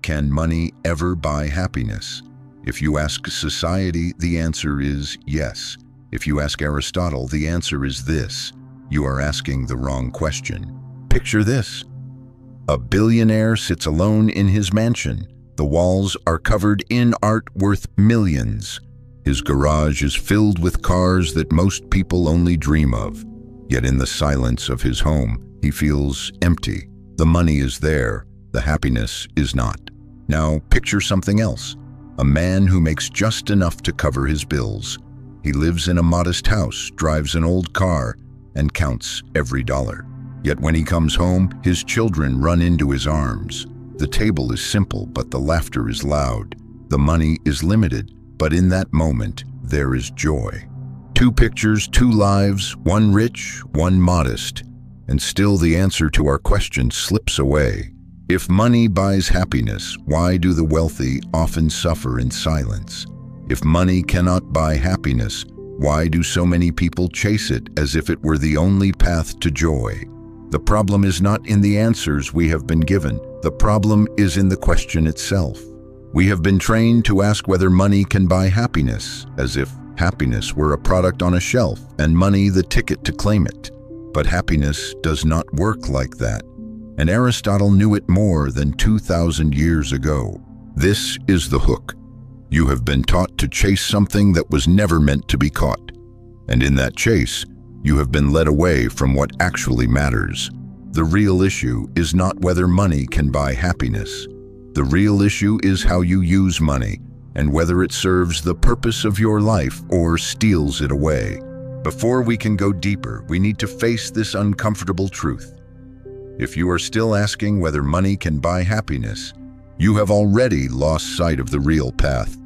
Can money ever buy happiness? If you ask society, the answer is yes. If you ask Aristotle, the answer is this. You are asking the wrong question. Picture this. A billionaire sits alone in his mansion. The walls are covered in art worth millions. His garage is filled with cars that most people only dream of. Yet in the silence of his home, he feels empty. The money is there, the happiness is not. Now picture something else. A man who makes just enough to cover his bills. He lives in a modest house, drives an old car, and counts every dollar. Yet when he comes home, his children run into his arms. The table is simple, but the laughter is loud. The money is limited, but in that moment, there is joy. Two pictures, two lives, one rich, one modest. And still the answer to our question slips away. If money buys happiness, why do the wealthy often suffer in silence? If money cannot buy happiness, why do so many people chase it as if it were the only path to joy? The problem is not in the answers we have been given. The problem is in the question itself. We have been trained to ask whether money can buy happiness, as if happiness were a product on a shelf and money the ticket to claim it. But happiness does not work like that. And Aristotle knew it more than 2,000 years ago. This is the hook. You have been taught to chase something that was never meant to be caught. And in that chase, you have been led away from what actually matters. The real issue is not whether money can buy happiness. The real issue is how you use money and whether it serves the purpose of your life or steals it away. Before we can go deeper, we need to face this uncomfortable truth. If you are still asking whether money can buy happiness, you have already lost sight of the real path.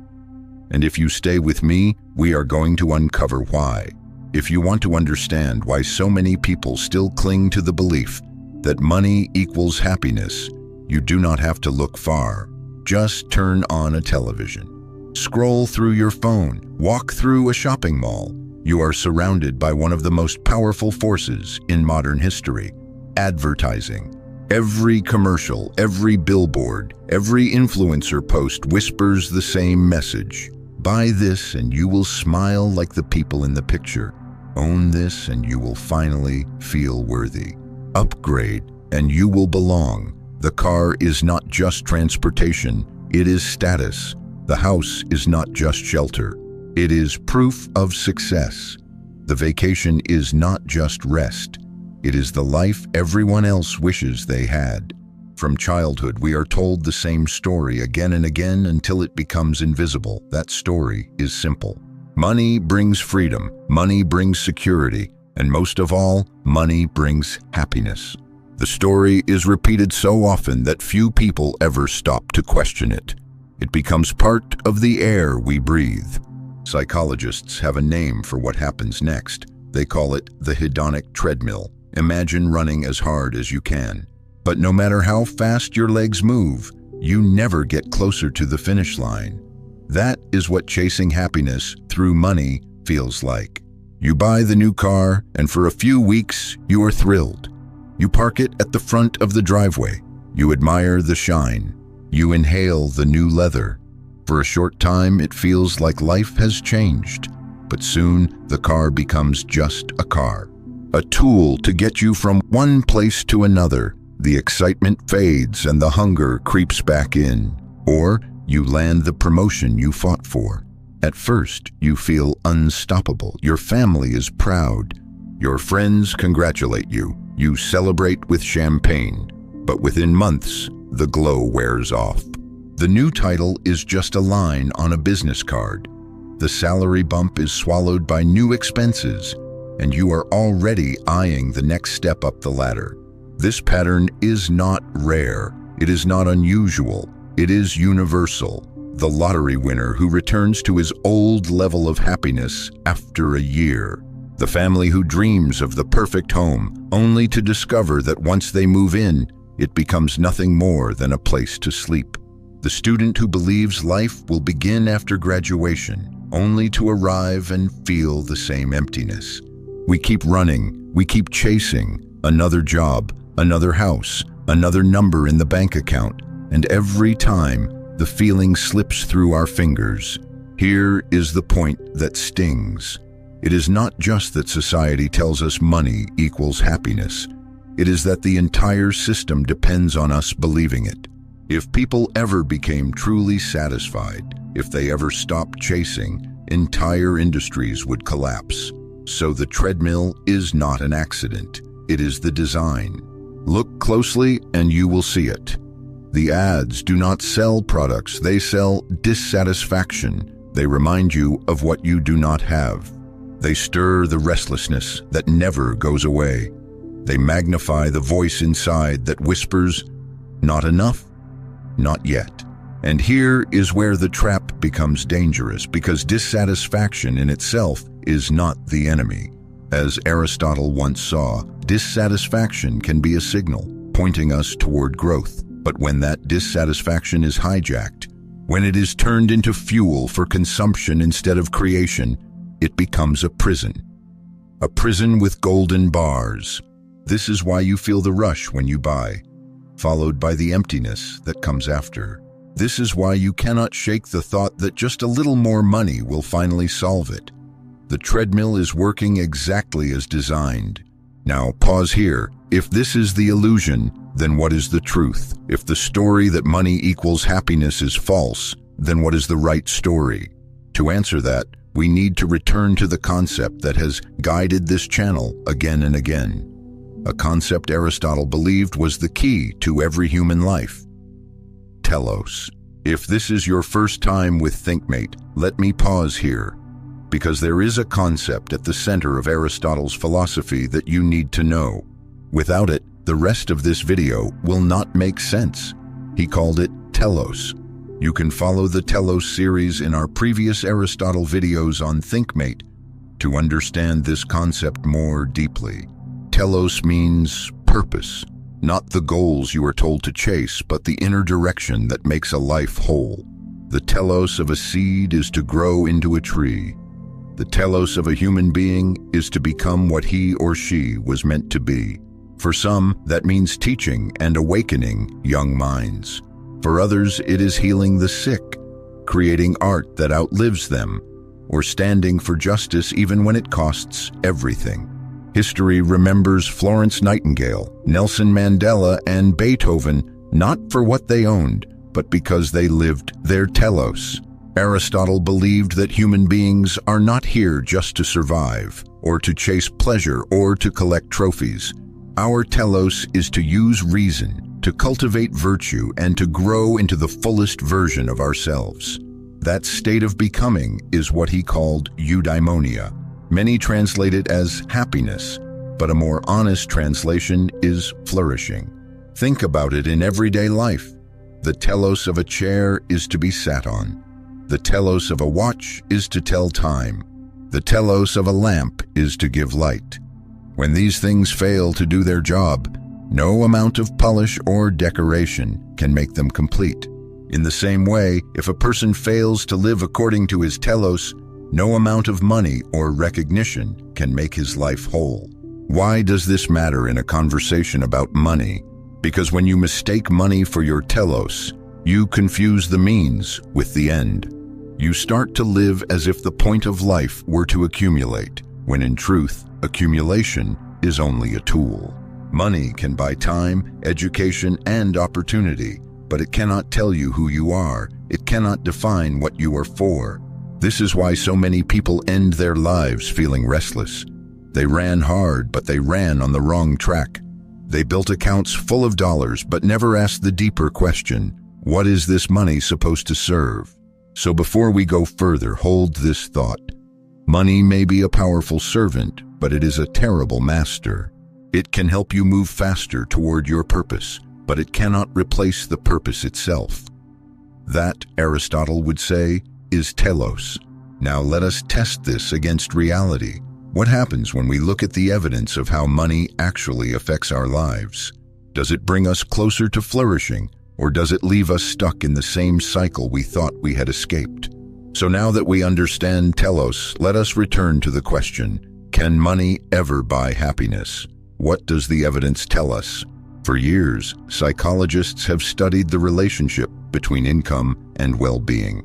And if you stay with me, we are going to uncover why. If you want to understand why so many people still cling to the belief that money equals happiness, you do not have to look far. Just turn on a television. Scroll through your phone. Walk through a shopping mall. You are surrounded by one of the most powerful forces in modern history: advertising. Every commercial, every billboard, every influencer post whispers the same message. Buy this and you will smile like the people in the picture. Own this and you will finally feel worthy. Upgrade and you will belong. The car is not just transportation, it is status. The house is not just shelter, it is proof of success. The vacation is not just rest. It is the life everyone else wishes they had. From childhood, we are told the same story again and again until it becomes invisible. That story is simple. Money brings freedom, money brings security, and most of all, money brings happiness. The story is repeated so often that few people ever stop to question it. It becomes part of the air we breathe. Psychologists have a name for what happens next. They call it the hedonic treadmill. Imagine running as hard as you can. But no matter how fast your legs move, you never get closer to the finish line. That is what chasing happiness through money feels like. You buy the new car, and for a few weeks, you are thrilled. You park it at the front of the driveway. You admire the shine. You inhale the new leather. For a short time, it feels like life has changed. But soon, the car becomes just a car. A tool to get you from one place to another. The excitement fades and the hunger creeps back in. Or you land the promotion you fought for. At first, you feel unstoppable. Your family is proud. Your friends congratulate you. You celebrate with champagne. But within months, the glow wears off. The new title is just a line on a business card. The salary bump is swallowed by new expenses, and you are already eyeing the next step up the ladder. This pattern is not rare. It is not unusual. It is universal. The lottery winner who returns to his old level of happiness after a year. The family who dreams of the perfect home, only to discover that once they move in, it becomes nothing more than a place to sleep. The student who believes life will begin after graduation, only to arrive and feel the same emptiness. We keep running, we keep chasing, another job, another house, another number in the bank account, And every time, the feeling slips through our fingers. Here is the point that stings. It is not just that society tells us money equals happiness. It is that the entire system depends on us believing it. If people ever became truly satisfied, if they ever stopped chasing, entire industries would collapse. So the treadmill is not an accident. It is the design. Look closely and you will see it. The ads do not sell products, they sell dissatisfaction. They remind you of what you do not have. They stir the restlessness that never goes away. They magnify the voice inside that whispers, "Not enough? Not yet." And here is where the trap becomes dangerous, because dissatisfaction in itself is not the enemy. As Aristotle once saw, dissatisfaction can be a signal pointing us toward growth. But when that dissatisfaction is hijacked, when it is turned into fuel for consumption instead of creation, it becomes a prison. A prison with golden bars. This is why you feel the rush when you buy, followed by the emptiness that comes after. This is why you cannot shake the thought that just a little more money will finally solve it. The treadmill is working exactly as designed. Now pause here. If this is the illusion, then what is the truth? If the story that money equals happiness is false, then what is the right story? To answer that, we need to return to the concept that has guided this channel again and again. A concept Aristotle believed was the key to every human life. Telos. If this is your first time with ThinkMate, let me pause here, because there is a concept at the center of Aristotle's philosophy that you need to know. Without it, the rest of this video will not make sense. He called it telos. You can follow the telos series in our previous Aristotle videos on ThinkMate to understand this concept more deeply. Telos means purpose, not the goals you are told to chase, but the inner direction that makes a life whole. The telos of a seed is to grow into a tree. The telos of a human being is to become what he or she was meant to be. For some, that means teaching and awakening young minds. For others, it is healing the sick, creating art that outlives them, or standing for justice even when it costs everything. History remembers Florence Nightingale, Nelson Mandela, and Beethoven not for what they owned, but because they lived their telos. Aristotle believed that human beings are not here just to survive, or to chase pleasure, or to collect trophies. Our telos is to use reason, to cultivate virtue, and to grow into the fullest version of ourselves. That state of becoming is what he called eudaimonia. Many translate it as happiness, but a more honest translation is flourishing. Think about it in everyday life. The telos of a chair is to be sat on. The telos of a watch is to tell time. The telos of a lamp is to give light. When these things fail to do their job, no amount of polish or decoration can make them complete. In the same way, if a person fails to live according to his telos, no amount of money or recognition can make his life whole. Why does this matter in a conversation about money? Because when you mistake money for your telos, you confuse the means with the end. You start to live as if the point of life were to accumulate, when in truth, accumulation is only a tool. Money can buy time, education, and opportunity, but it cannot tell you who you are. It cannot define what you are for. This is why so many people end their lives feeling restless. They ran hard, but they ran on the wrong track. They built accounts full of dollars, but never asked the deeper question, what is this money supposed to serve? So before we go further, hold this thought. Money may be a powerful servant, but it is a terrible master. It can help you move faster toward your purpose, but it cannot replace the purpose itself. That, Aristotle would say, is telos. Now let us test this against reality. What happens when we look at the evidence of how money actually affects our lives? Does it bring us closer to flourishing, or does it leave us stuck in the same cycle we thought we had escaped? So now that we understand telos, let us return to the question, can money ever buy happiness? What does the evidence tell us? For years, psychologists have studied the relationship between income and well-being.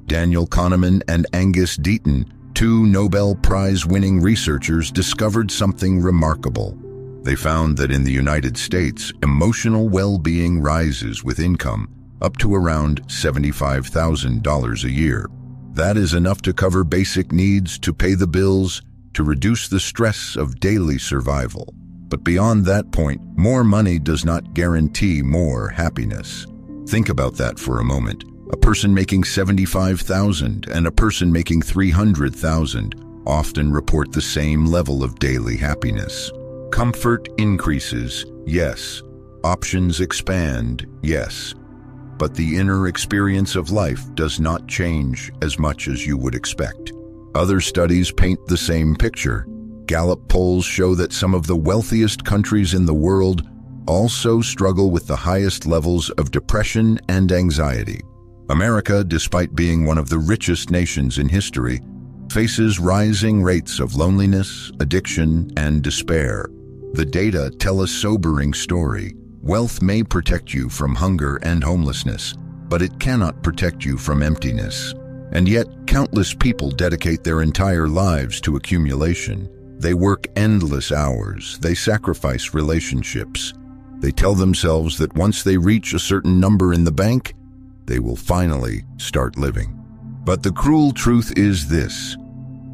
Daniel Kahneman and Angus Deaton, two Nobel Prize-winning researchers, discovered something remarkable. They found that in the United States, emotional well-being rises with income up to around $75,000 a year. That is enough to cover basic needs, to pay the bills, to reduce the stress of daily survival. But beyond that point, more money does not guarantee more happiness. Think about that for a moment. A person making $75,000 and a person making $300,000 often report the same level of daily happiness. Comfort increases, yes. Options expand, yes. But the inner experience of life does not change as much as you would expect. Other studies paint the same picture. Gallup polls show that some of the wealthiest countries in the world also struggle with the highest levels of depression and anxiety. America, despite being one of the richest nations in history, faces rising rates of loneliness, addiction, and despair. The data tell a sobering story. Wealth may protect you from hunger and homelessness, but it cannot protect you from emptiness. And yet, countless people dedicate their entire lives to accumulation. They work endless hours. They sacrifice relationships. They tell themselves that once they reach a certain number in the bank, they will finally start living. But the cruel truth is this: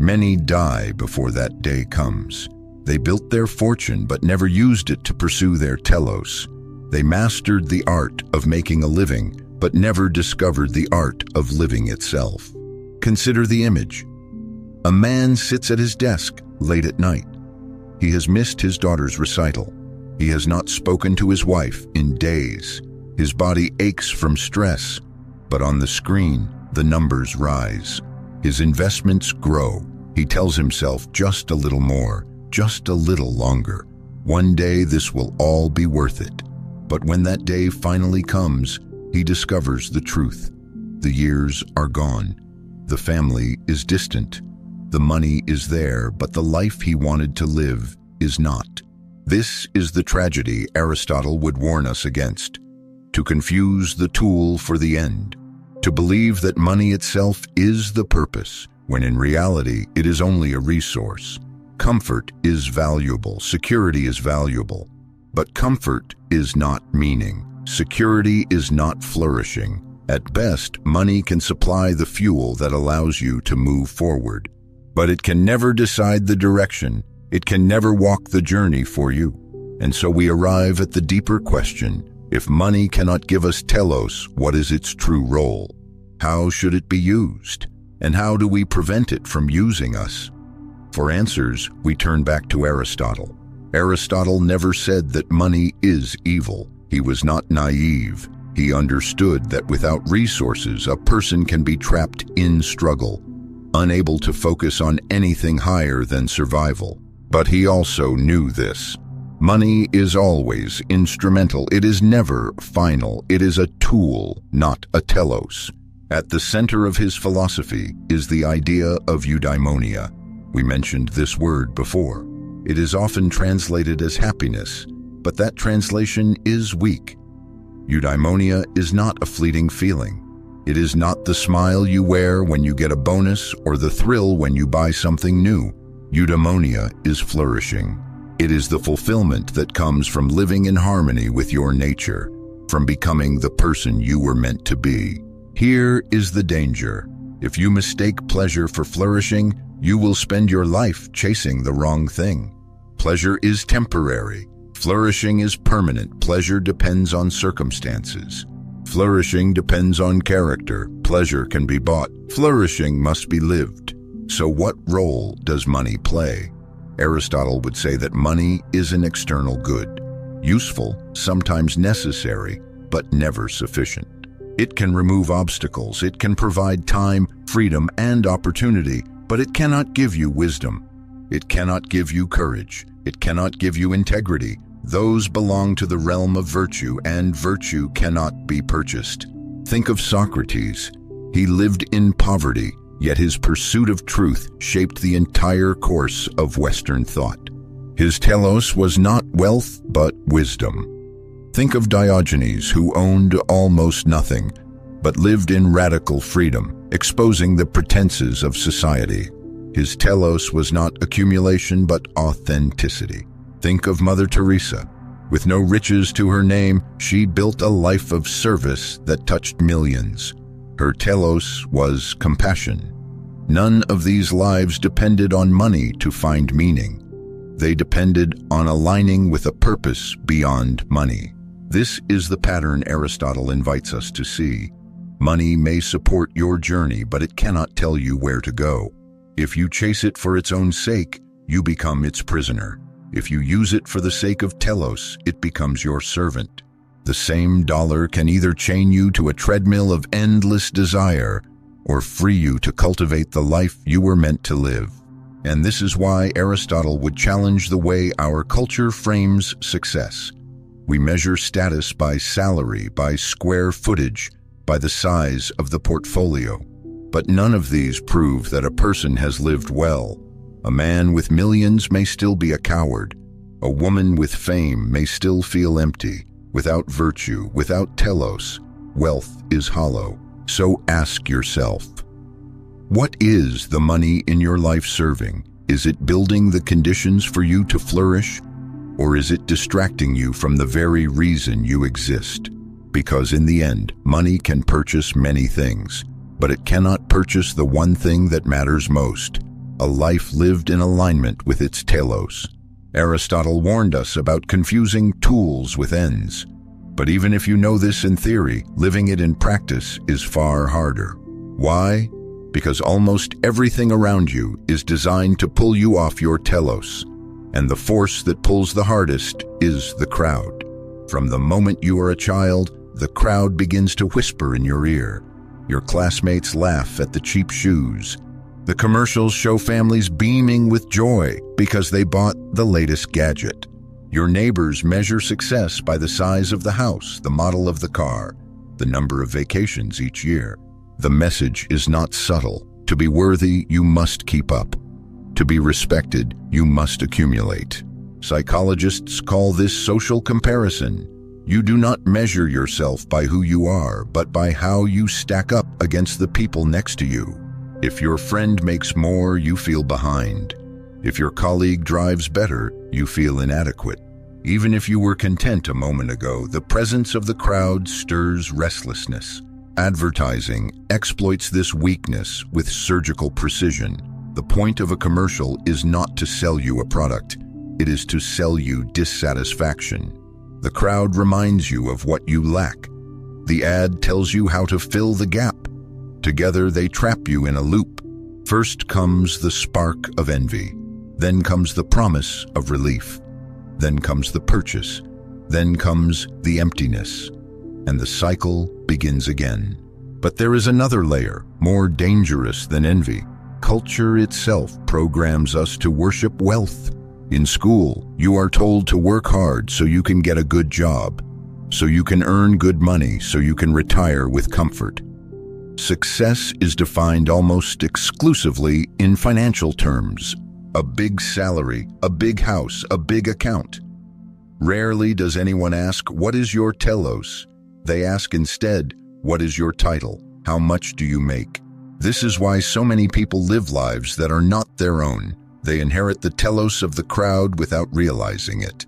many die before that day comes. They built their fortune but never used it to pursue their telos. They mastered the art of making a living but never discovered the art of living itself. Consider the image. A man sits at his desk late at night. He has missed his daughter's recital. He has not spoken to his wife in days. His body aches from stress, but on the screen, the numbers rise. His investments grow. He tells himself just a little more, just a little longer. One day this will all be worth it. But when that day finally comes, he discovers the truth. The years are gone. The family is distant. The money is there, but the life he wanted to live is not. This is the tragedy Aristotle would warn us against: to confuse the tool for the end, to believe that money itself is the purpose, when in reality it is only a resource. Comfort is valuable, security is valuable, but comfort is not meaning. Security is not flourishing. At best, money can supply the fuel that allows you to move forward, but it can never decide the direction. It can never walk the journey for you. And so we arrive at the deeper question: if money cannot give us telos, what is its true role? How should it be used? And how do we prevent it from using us? For answers, we turn back to Aristotle. Aristotle never said that money is evil. He was not naive. He understood that without resources, a person can be trapped in struggle, unable to focus on anything higher than survival. But he also knew this: money is always instrumental. It is never final. It is a tool, not a telos. At the center of his philosophy is the idea of eudaimonia. We mentioned this word before. It is often translated as happiness, but that translation is weak. Eudaimonia is not a fleeting feeling. It is not the smile you wear when you get a bonus or the thrill when you buy something new. Eudaimonia is flourishing. It is the fulfillment that comes from living in harmony with your nature, from becoming the person you were meant to be. Here is the danger. If you mistake pleasure for flourishing, you will spend your life chasing the wrong thing. Pleasure is temporary. Flourishing is permanent. Pleasure depends on circumstances. Flourishing depends on character. Pleasure can be bought. Flourishing must be lived. So what role does money play? Aristotle would say that money is an external good, useful, sometimes necessary, but never sufficient. It can remove obstacles. It can provide time, freedom, and opportunity, but it cannot give you wisdom. It cannot give you courage. It cannot give you integrity. Those belong to the realm of virtue, and virtue cannot be purchased. Think of Socrates. He lived in poverty, yet his pursuit of truth shaped the entire course of Western thought. His telos was not wealth, but wisdom. Think of Diogenes, who owned almost nothing, but lived in radical freedom, exposing the pretenses of society. His telos was not accumulation, but authenticity. Think of Mother Teresa. With no riches to her name, she built a life of service that touched millions. Her telos was compassion. None of these lives depended on money to find meaning. They depended on aligning with a purpose beyond money. This is the pattern Aristotle invites us to see. Money may support your journey, but it cannot tell you where to go. If you chase it for its own sake, you become its prisoner. If you use it for the sake of telos, it becomes your servant. The same dollar can either chain you to a treadmill of endless desire or free you to cultivate the life you were meant to live. And this is why Aristotle would challenge the way our culture frames success. We measure status by salary, by square footage, by the size of the portfolio. But none of these prove that a person has lived well. A man with millions may still be a coward. A woman with fame may still feel empty. Without virtue, without telos, wealth is hollow. So ask yourself, what is the money in your life serving? Is it building the conditions for you to flourish? Or is it distracting you from the very reason you exist? Because in the end, money can purchase many things, but it cannot purchase the one thing that matters most, a life lived in alignment with its telos. Aristotle warned us about confusing tools with ends. But even if you know this in theory, living it in practice is far harder. Why? Because almost everything around you is designed to pull you off your telos. And the force that pulls the hardest is the crowd. From the moment you are a child, the crowd begins to whisper in your ear. Your classmates laugh at the cheap shoes. The commercials show families beaming with joy because they bought the latest gadget. Your neighbors measure success by the size of the house, the model of the car, the number of vacations each year. The message is not subtle. To be worthy, you must keep up. To be respected, you must accumulate. Psychologists call this social comparison. You do not measure yourself by who you are, but by how you stack up against the people next to you. If your friend makes more, you feel behind. If your colleague drives better, you feel inadequate. Even if you were content a moment ago, the presence of the crowd stirs restlessness. Advertising exploits this weakness with surgical precision. The point of a commercial is not to sell you a product. It is to sell you dissatisfaction. The crowd reminds you of what you lack. The ad tells you how to fill the gap. Together they trap you in a loop. First comes the spark of envy. Then comes the promise of relief. Then comes the purchase. Then comes the emptiness. And the cycle begins again. But there is another layer, more dangerous than envy. Culture itself programs us to worship wealth. In school, you are told to work hard so you can get a good job, so you can earn good money, so you can retire with comfort. Success is defined almost exclusively in financial terms. A big salary, a big house, a big account. Rarely does anyone ask, what is your telos? They ask instead, what is your title? How much do you make? This is why so many people live lives that are not their own. They inherit the telos of the crowd without realizing it.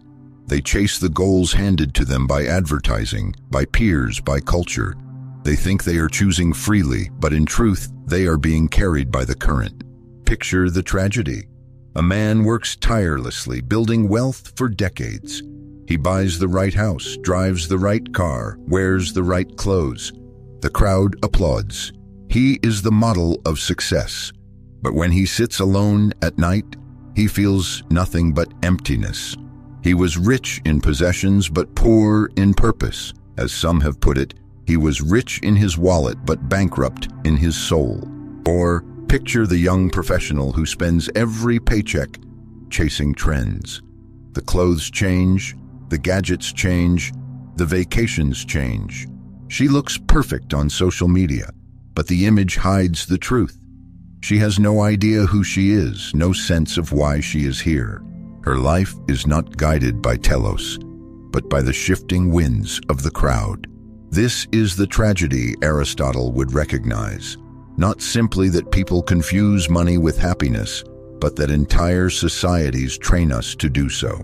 They chase the goals handed to them by advertising, by peers, by culture. They think they are choosing freely, but in truth, they are being carried by the current. Picture the tragedy. A man works tirelessly, building wealth for decades. He buys the right house, drives the right car, wears the right clothes. The crowd applauds. He is the model of success. But when he sits alone at night, he feels nothing but emptiness. He was rich in possessions, but poor in purpose. As some have put it, he was rich in his wallet, but bankrupt in his soul. Or picture the young professional who spends every paycheck chasing trends. The clothes change, the gadgets change, the vacations change. She looks perfect on social media, but the image hides the truth. She has no idea who she is, no sense of why she is here. Her life is not guided by telos. but by the shifting winds of the crowd. This is the tragedy Aristotle would recognize. Not simply that people confuse money with happiness, but that entire societies train us to do so.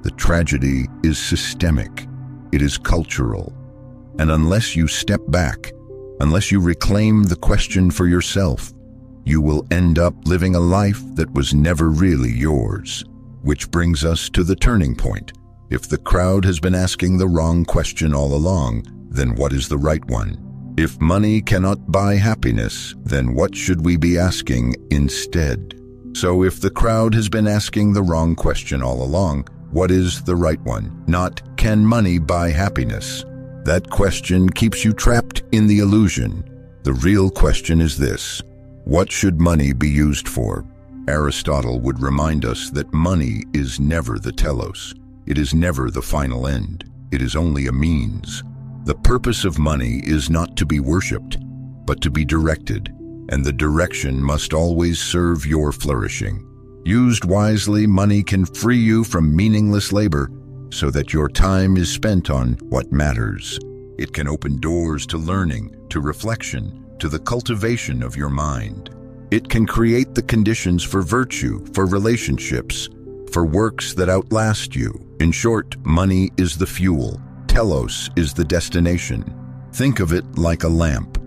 The tragedy is systemic. It is cultural. And unless you step back, unless you reclaim the question for yourself, you will end up living a life that was never really yours. Which brings us to the turning point. If the crowd has been asking the wrong question all along, then what is the right one? If money cannot buy happiness, then what should we be asking instead? So if the crowd has been asking the wrong question all along, what is the right one? Not, can money buy happiness? That question keeps you trapped in the illusion. The real question is this: what should money be used for? Aristotle would remind us that money is never the telos. It is never the final end. It is only a means. The purpose of money is not to be worshipped, but to be directed, and the direction must always serve your flourishing. Used wisely, money can free you from meaningless labor so that your time is spent on what matters. It can open doors to learning, to reflection, to the cultivation of your mind. It can create the conditions for virtue, for relationships, for works that outlast you. In short, money is the fuel. Telos is the destination. Think of it like a lamp.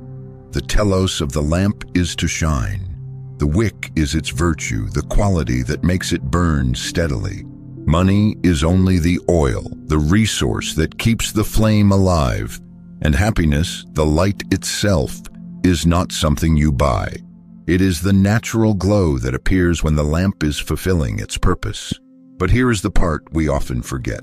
The telos of the lamp is to shine. The wick is its virtue, the quality that makes it burn steadily. Money is only the oil, the resource that keeps the flame alive. And happiness, the light itself, is not something you buy. It is the natural glow that appears when the lamp is fulfilling its purpose. But here is the part we often forget.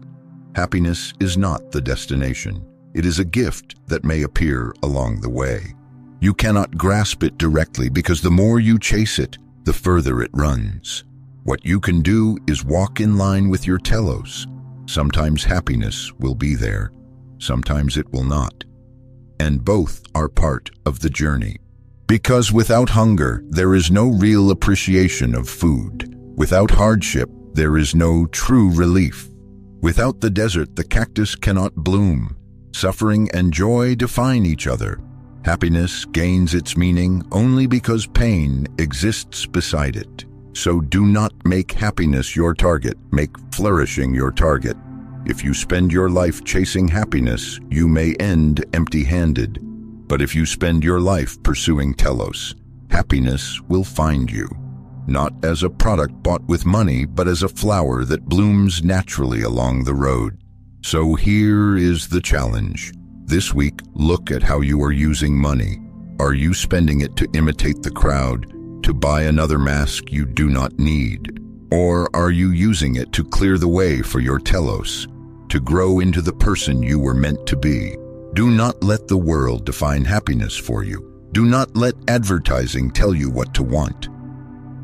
Happiness is not the destination. It is a gift that may appear along the way. You cannot grasp it directly because the more you chase it, the further it runs. What you can do is walk in line with your telos. Sometimes happiness will be there, sometimes it will not. And both are part of the journey. Because without hunger, there is no real appreciation of food. Without hardship, there is no true relief. Without the desert, the cactus cannot bloom. Suffering and joy define each other. Happiness gains its meaning only because pain exists beside it. So do not make happiness your target, make flourishing your target. If you spend your life chasing happiness, you may end empty-handed. But if you spend your life pursuing telos, happiness will find you. Not as a product bought with money, but as a flower that blooms naturally along the road. So here is the challenge. This week, look at how you are using money. Are you spending it to imitate the crowd, to buy another mask you do not need? Or are you using it to clear the way for your telos, to grow into the person you were meant to be? Do not let the world define happiness for you. Do not let advertising tell you what to want.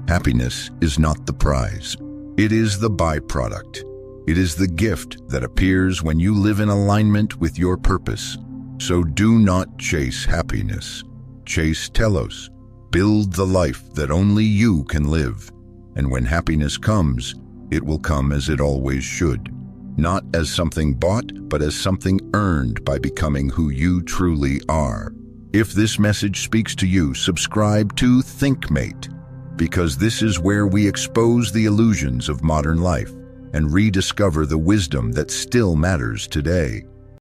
Happiness is not the prize. It is the byproduct. It is the gift that appears when you live in alignment with your purpose. So do not chase happiness. Chase telos. Build the life that only you can live. And when happiness comes, it will come as it always should. Not as something bought, but as something earned by becoming who you truly are. If this message speaks to you, subscribe to ThinkMate, because this is where we expose the illusions of modern life and rediscover the wisdom that still matters today.